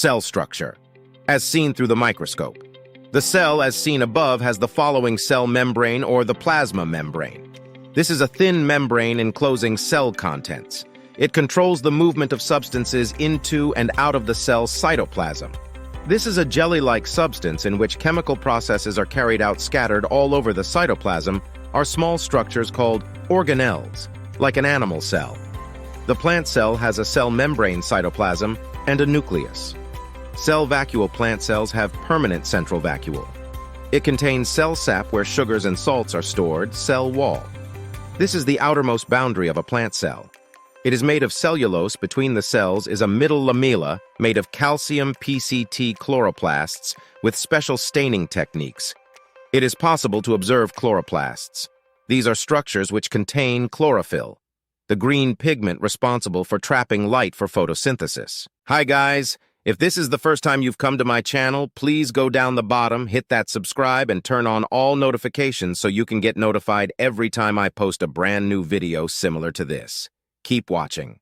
Cell structure, as seen through the microscope. The cell, as seen above, has the following cell membrane or the plasma membrane. This is a thin membrane enclosing cell contents. It controls the movement of substances into and out of the cell's cytoplasm. This is a jelly-like substance in which chemical processes are carried out. Scattered all over the cytoplasm are small structures called organelles, like an animal cell. The plant cell has a cell membrane cytoplasm and a nucleus. Cell vacuole plant cells have permanent central vacuole. It contains cell sap where sugars and salts are stored, cell wall. This is the outermost boundary of a plant cell. It is made of cellulose. Between the cells is a middle lamella made of calcium PCT chloroplasts with special staining techniques. It is possible to observe chloroplasts. These are structures which contain chlorophyll, the green pigment responsible for trapping light for photosynthesis. Hi guys! If this is the first time you've come to my channel, please go down the bottom, hit that subscribe, and turn on all notifications so you can get notified every time I post a brand new video similar to this. Keep watching.